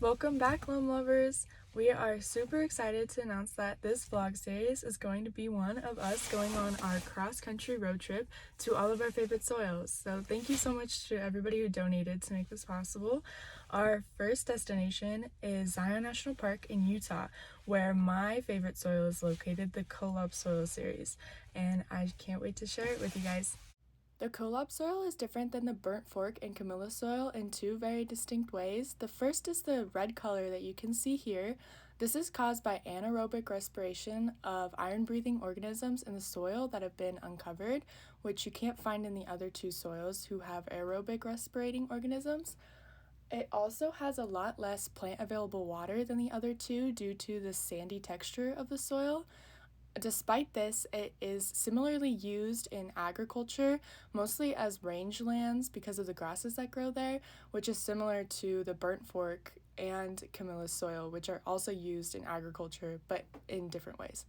Welcome back, Loam lovers! We are super excited to announce that this vlog series is going to be one of us going on our cross-country road trip to all of our favorite soils. So thank you so much to everybody who donated to make this possible. Our first destination is Zion National Park in Utah, where my favorite soil is located, the Loam soil series, and I can't wait to share it with you guys. The Loam soil is different than the burnt fork and Camilla soil in two very distinct ways. The first is the red color that you can see here. This is caused by anaerobic respiration of iron-breathing organisms in the soil that have been uncovered, which you can't find in the other two soils who have aerobic respirating organisms. It also has a lot less plant available water than the other two due to the sandy texture of the soil. Despite this, it is similarly used in agriculture, mostly as rangelands because of the grasses that grow there, which is similar to the burnt fork and Camilla soil, which are also used in agriculture, but in different ways.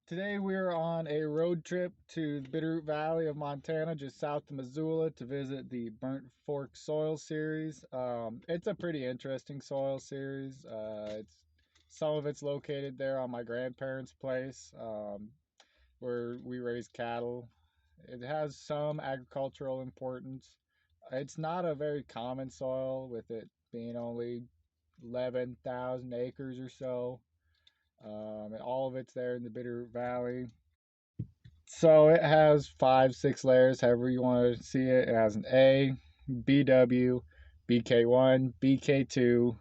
Today we're on a road trip to the Bitterroot Valley of Montana, just south of Missoula, to visit the Burnt Fork Soil Series. It's a pretty interesting soil series. Some of it's located there on my grandparents' place, where we raise cattle. It has some agricultural importance. It's not a very common soil, with it being only 11,000 acres or so. And all of it's there in the Bitterroot Valley. So it has 5, 6 layers, however you want to see it. It has an A, BW, BK1, BK2,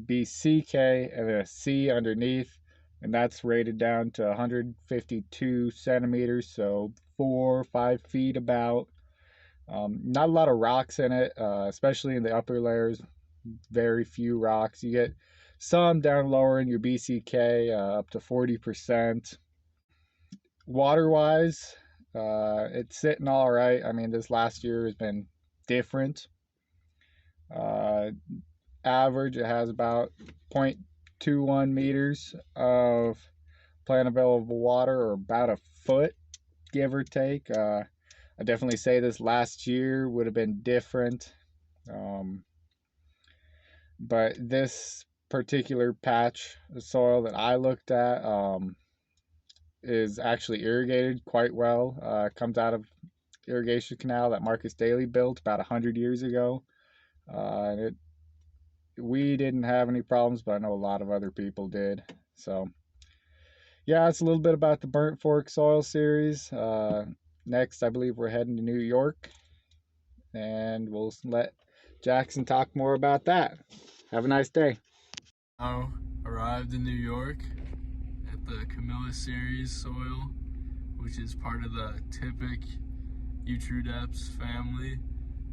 BCK, and then a C underneath. And that's rated down to 152 centimeters, so 4 or 5 feet about. Not a lot of rocks in it, especially in the upper layers. Very few rocks. You get some down lower in your BCK, up to 40%. Water-wise, it's sitting all right. I mean, this last year has been different. Average, it has about 0.21 meters of plant available water, or about a foot, give or take. I definitely say this last year would have been different. But this particular patch of soil that I looked at is actually irrigated quite well. Comes out of irrigation canal that Marcus Daly built about 100 years ago. And we didn't have any problems, but I know a lot of other people did. So yeah, it's a little bit about the Burnt Fork Soil Series. Next, I believe we're heading to New York, and we'll let Jackson talk more about that. Have a nice day. Now arrived in New York at the Camilla series soil, which is part of the typic Eutrudeps family,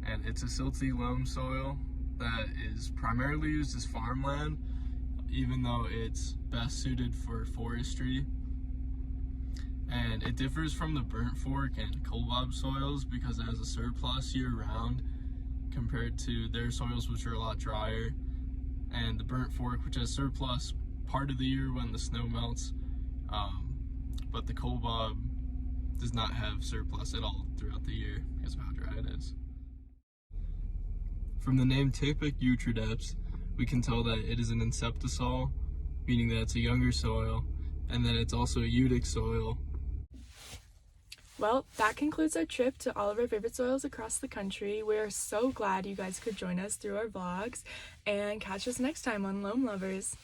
and it's a silty loam soil that is primarily used as farmland, even though it's best suited for forestry. And it differs from the burnt fork and Loam soils because it has a surplus year-round compared to their soils, which are a lot drier, and the burnt fork, which has surplus part of the year when the snow melts, but the Loam does not have surplus at all throughout the year because of how dry it is. From the name typic Eutrudeps, we can tell that it is an inceptisol, meaning that it's a younger soil, and that it's also a eutic soil. Well, that concludes our trip to all of our favorite soils across the country. We are so glad you guys could join us through our vlogs, and catch us next time on Loam Lovers.